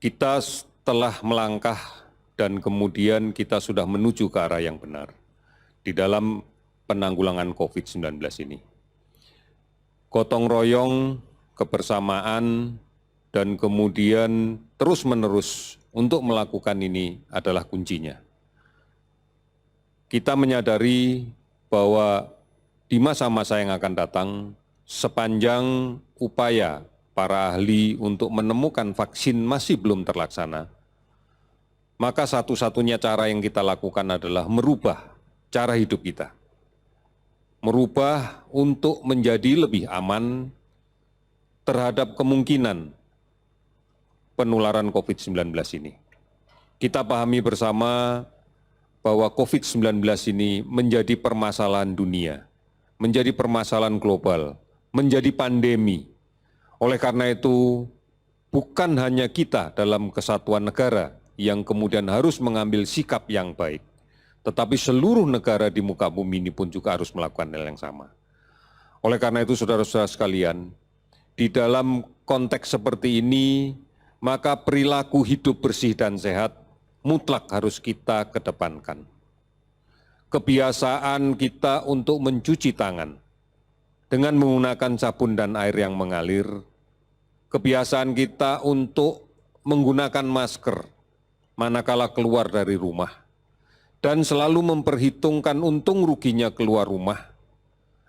kita telah melangkah dan kemudian kita sudah menuju ke arah yang benar di dalam penanggulangan COVID-19 ini. Gotong royong, kebersamaan, dan kemudian terus-menerus untuk melakukan ini adalah kuncinya. Kita menyadari bahwa di masa-masa yang akan datang, sepanjang upaya para ahli untuk menemukan vaksin masih belum terlaksana, maka satu-satunya cara yang kita lakukan adalah merubah cara hidup kita. Merubah untuk menjadi lebih aman terhadap kemungkinan penularan COVID-19 ini. Kita pahami bersama bahwa COVID-19 ini menjadi permasalahan dunia, menjadi permasalahan global, menjadi pandemi. Oleh karena itu, bukan hanya kita dalam kesatuan negara yang kemudian harus mengambil sikap yang baik, tetapi seluruh negara di muka bumi ini pun juga harus melakukan hal yang sama. Oleh karena itu, saudara-saudara sekalian, di dalam konteks seperti ini, maka perilaku hidup bersih dan sehat mutlak harus kita kedepankan. Kebiasaan kita untuk mencuci tangan dengan menggunakan sabun dan air yang mengalir, kebiasaan kita untuk menggunakan masker manakala keluar dari rumah, dan selalu memperhitungkan untung ruginya keluar rumah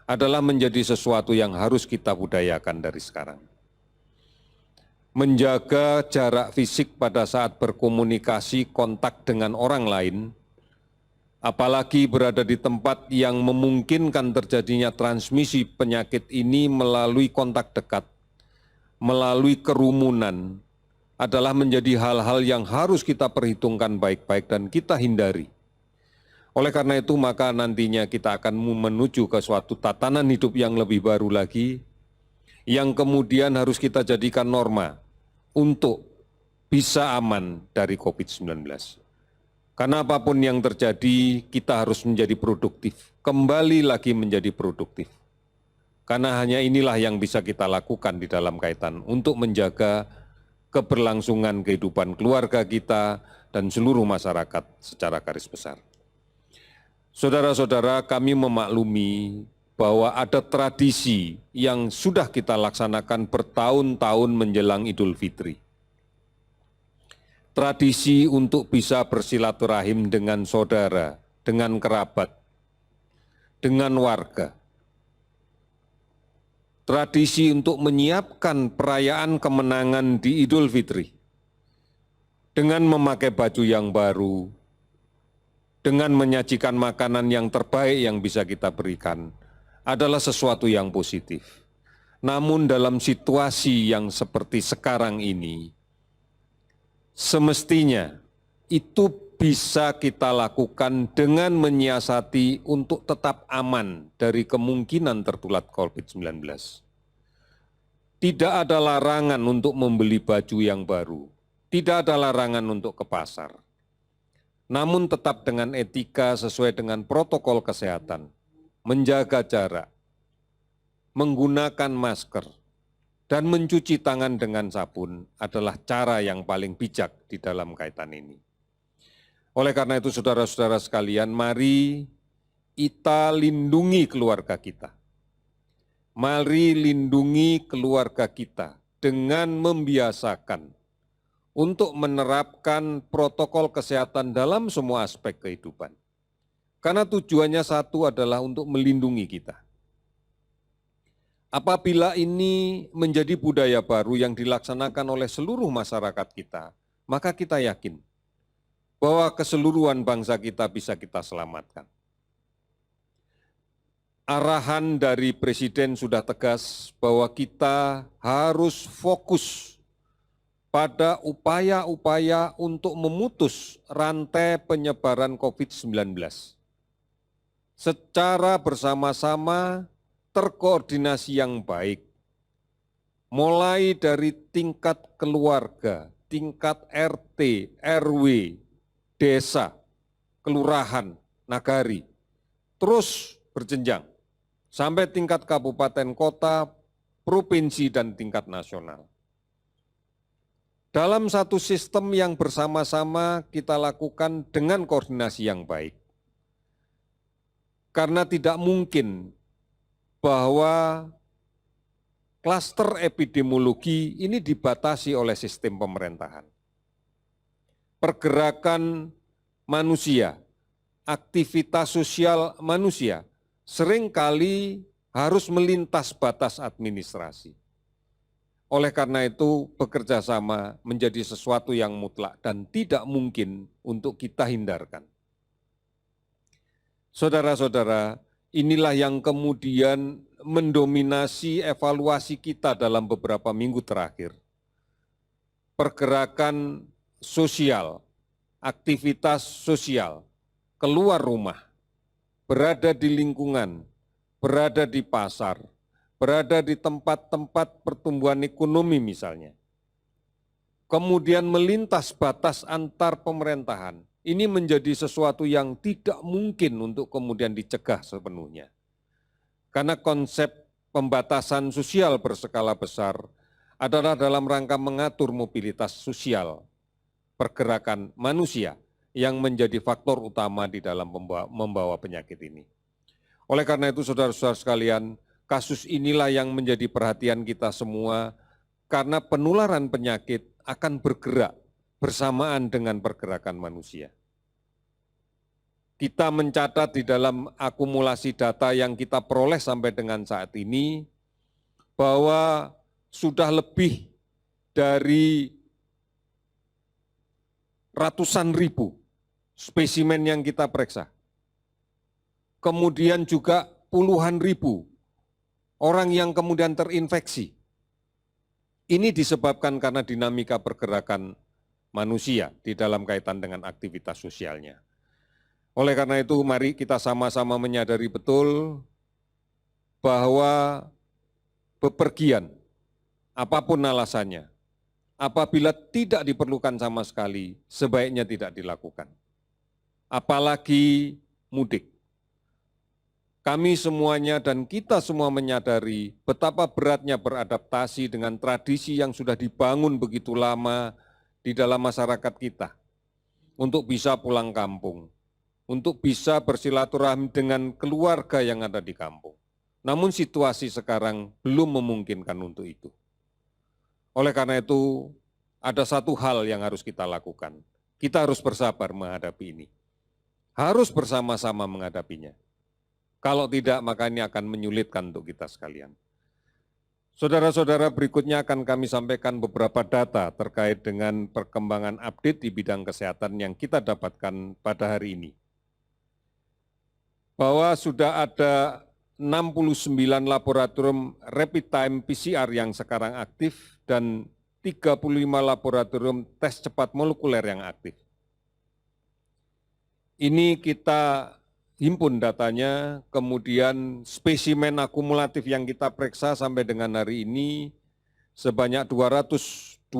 adalah menjadi sesuatu yang harus kita budayakan dari sekarang. Menjaga jarak fisik pada saat berkomunikasi kontak dengan orang lain, apalagi berada di tempat yang memungkinkan terjadinya transmisi penyakit ini melalui kontak dekat, melalui kerumunan, adalah menjadi hal-hal yang harus kita perhitungkan baik-baik dan kita hindari. Oleh karena itu, maka nantinya kita akan menuju ke suatu tatanan hidup yang lebih baru lagi, yang kemudian harus kita jadikan norma untuk bisa aman dari COVID-19. Karena apapun yang terjadi, kita harus menjadi produktif, kembali lagi menjadi produktif. Karena hanya inilah yang bisa kita lakukan di dalam kaitan untuk menjaga keberlangsungan kehidupan keluarga kita dan seluruh masyarakat secara garis besar. Saudara-saudara, kami memaklumi bahwa ada tradisi yang sudah kita laksanakan bertahun-tahun menjelang Idul Fitri. Tradisi untuk bisa bersilaturahim dengan saudara, dengan kerabat, dengan warga. Tradisi untuk menyiapkan perayaan kemenangan di Idul Fitri dengan memakai baju yang baru, dengan menyajikan makanan yang terbaik yang bisa kita berikan, adalah sesuatu yang positif. Namun dalam situasi yang seperti sekarang ini, semestinya itu bisa kita lakukan dengan menyiasati untuk tetap aman dari kemungkinan tertular COVID-19. Tidak ada larangan untuk membeli baju yang baru, tidak ada larangan untuk ke pasar. Namun tetap dengan etika sesuai dengan protokol kesehatan, menjaga jarak, menggunakan masker, dan mencuci tangan dengan sabun adalah cara yang paling bijak di dalam kaitan ini. Oleh karena itu, saudara-saudara sekalian, mari kita lindungi keluarga kita. Mari lindungi keluarga kita dengan membiasakan untuk menerapkan protokol kesehatan dalam semua aspek kehidupan. Karena tujuannya satu adalah untuk melindungi kita. Apabila ini menjadi budaya baru yang dilaksanakan oleh seluruh masyarakat kita, maka kita yakin bahwa keseluruhan bangsa kita bisa kita selamatkan. Arahan dari Presiden sudah tegas bahwa kita harus fokus pada upaya-upaya untuk memutus rantai penyebaran COVID-19. Secara bersama-sama, terkoordinasi yang baik, mulai dari tingkat keluarga, tingkat RT, RW, desa, kelurahan, nagari, terus berjenjang sampai tingkat kabupaten kota, provinsi, dan tingkat nasional. dalam satu sistem yang bersama-sama kita lakukan dengan koordinasi yang baik. Karena tidak mungkin bahwa klaster epidemiologi ini dibatasi oleh sistem pemerintahan. Pergerakan manusia, aktivitas sosial manusia seringkali harus melintas batas administrasi. Oleh karena itu, bekerja sama menjadi sesuatu yang mutlak dan tidak mungkin untuk kita hindarkan. Saudara-saudara, inilah yang kemudian mendominasi evaluasi kita dalam beberapa minggu terakhir. Pergerakan sosial, aktivitas sosial, keluar rumah, berada di lingkungan, berada di pasar, berada di tempat-tempat pertumbuhan ekonomi misalnya. Kemudian melintas batas antar pemerintahan. Ini menjadi sesuatu yang tidak mungkin untuk kemudian dicegah sepenuhnya. Karena konsep pembatasan sosial berskala besar adalah dalam rangka mengatur mobilitas sosial, pergerakan manusia yang menjadi faktor utama di dalam membawa penyakit ini. Oleh karena itu, saudara-saudara sekalian, kasus inilah yang menjadi perhatian kita semua karena penularan penyakit akan bergerak bersamaan dengan pergerakan manusia. Kita mencatat di dalam akumulasi data yang kita peroleh sampai dengan saat ini bahwa sudah lebih dari ratusan ribu spesimen yang kita periksa. Kemudian juga puluhan ribu orang yang kemudian terinfeksi. Ini disebabkan karena dinamika pergerakan manusia di dalam kaitan dengan aktivitas sosialnya. Oleh karena itu, mari kita sama-sama menyadari betul bahwa bepergian, apapun alasannya, apabila tidak diperlukan sama sekali, sebaiknya tidak dilakukan. Apalagi mudik. Kami semuanya dan kita semua menyadari betapa beratnya beradaptasi dengan tradisi yang sudah dibangun begitu lama di dalam masyarakat kita untuk bisa pulang kampung, untuk bisa bersilaturahmi dengan keluarga yang ada di kampung. Namun situasi sekarang belum memungkinkan untuk itu. Oleh karena itu, ada satu hal yang harus kita lakukan. Kita harus bersabar menghadapi ini. Harus bersama-sama menghadapinya. Kalau tidak, maka ini akan menyulitkan untuk kita sekalian. Saudara-saudara, berikutnya akan kami sampaikan beberapa data terkait dengan perkembangan update di bidang kesehatan yang kita dapatkan pada hari ini. Bahwa sudah ada 69 laboratorium rapid time PCR yang sekarang aktif dan 35 laboratorium tes cepat molekuler yang aktif. Ini kita himpun datanya, kemudian spesimen akumulatif yang kita periksa sampai dengan hari ini sebanyak 229.334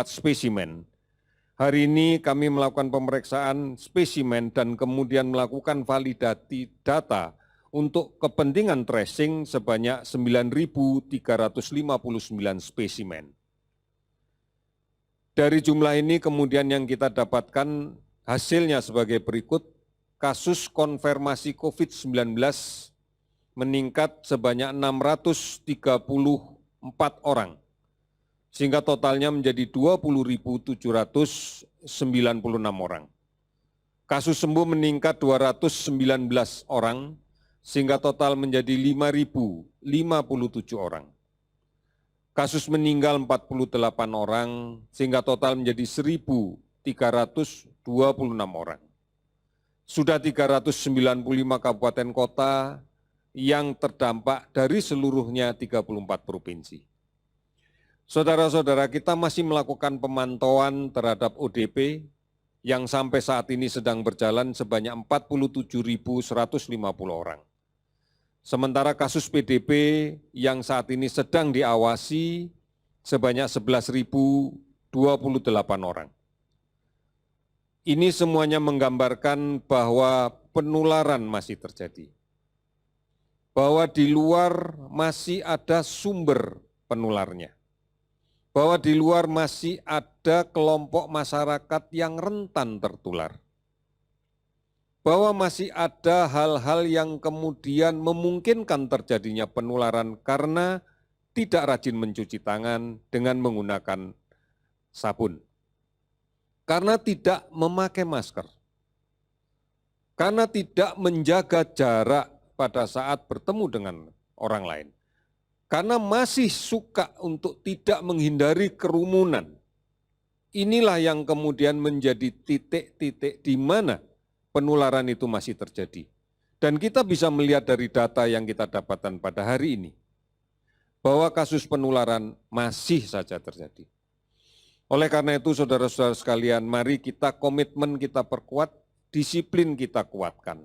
spesimen. Hari ini kami melakukan pemeriksaan spesimen dan kemudian melakukan validasi data untuk kepentingan tracing sebanyak 9.359 spesimen. Dari jumlah ini kemudian yang kita dapatkan hasilnya sebagai berikut, kasus konfirmasi COVID-19 meningkat sebanyak 634 orang, sehingga totalnya menjadi 20.796 orang. Kasus sembuh meningkat 219 orang, sehingga total menjadi 5.057 orang. Kasus meninggal 48 orang, sehingga total menjadi 1.326 orang. Sudah 395 kabupaten kota yang terdampak dari seluruhnya 34 provinsi. Saudara-saudara, kita masih melakukan pemantauan terhadap ODP yang sampai saat ini sedang berjalan sebanyak 47.150 orang. Sementara kasus PDP yang saat ini sedang diawasi sebanyak 11.028 orang. Ini semuanya menggambarkan bahwa penularan masih terjadi. Bahwa di luar masih ada sumber penularnya. bahwa di luar masih ada kelompok masyarakat yang rentan tertular. Bahwa masih ada hal-hal yang kemudian memungkinkan terjadinya penularan karena tidak rajin mencuci tangan dengan menggunakan sabun. Karena tidak memakai masker. Karena tidak menjaga jarak pada saat bertemu dengan orang lain. Karena masih suka untuk tidak menghindari kerumunan. Inilah yang kemudian menjadi titik-titik di mana penularan itu masih terjadi. Dan kita bisa melihat dari data yang kita dapatkan pada hari ini, bahwa kasus penularan masih saja terjadi. Oleh karena itu, saudara-saudara sekalian, mari kita komitmen kita perkuat, disiplin kita kuatkan.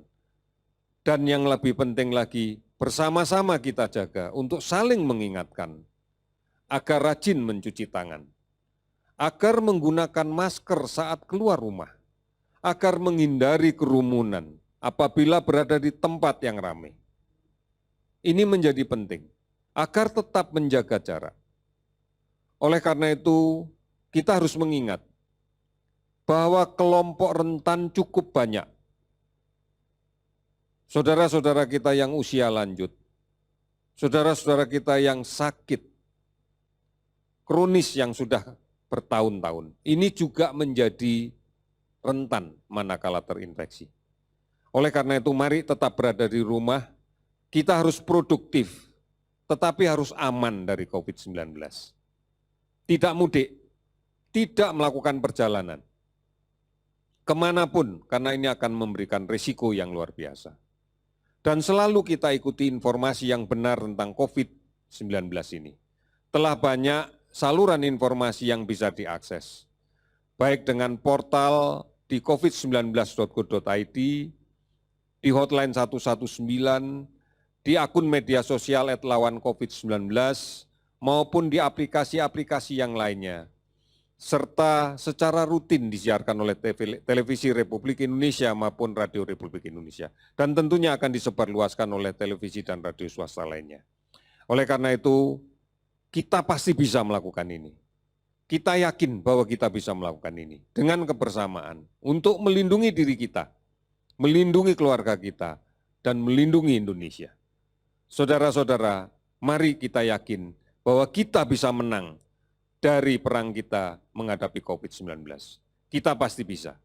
Dan yang lebih penting lagi, bersama-sama kita jaga untuk saling mengingatkan agar rajin mencuci tangan, agar menggunakan masker saat keluar rumah, agar menghindari kerumunan apabila berada di tempat yang ramai. Ini menjadi penting, agar tetap menjaga jarak. Oleh karena itu, kita harus mengingat bahwa kelompok rentan cukup banyak. Saudara-saudara kita yang usia lanjut, saudara-saudara kita yang sakit, kronis yang sudah bertahun-tahun, ini juga menjadi rentan manakala terinfeksi. Oleh karena itu, mari tetap berada di rumah, kita harus produktif, tetapi harus aman dari COVID-19. Tidak mudik, tidak melakukan perjalanan, kemanapun, karena ini akan memberikan risiko yang luar biasa. Dan selalu kita ikuti informasi yang benar tentang COVID-19 ini. Telah banyak saluran informasi yang bisa diakses, baik dengan portal di covid19.go.id, di hotline 119, di akun media sosial @lawancovid19, maupun di aplikasi-aplikasi yang lainnya, serta secara rutin disiarkan oleh Televisi Republik Indonesia maupun Radio Republik Indonesia, dan tentunya akan disebarluaskan oleh televisi dan radio swasta lainnya. Oleh karena itu, kita pasti bisa melakukan ini. Kita yakin bahwa kita bisa melakukan ini dengan kebersamaan untuk melindungi diri kita, melindungi keluarga kita, dan melindungi Indonesia. Saudara-saudara, mari kita yakin bahwa kita bisa menang dari perang kita menghadapi COVID-19. Kita pasti bisa.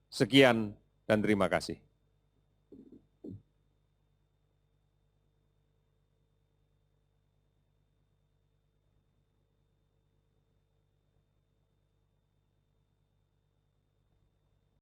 Sekian dan terima kasih.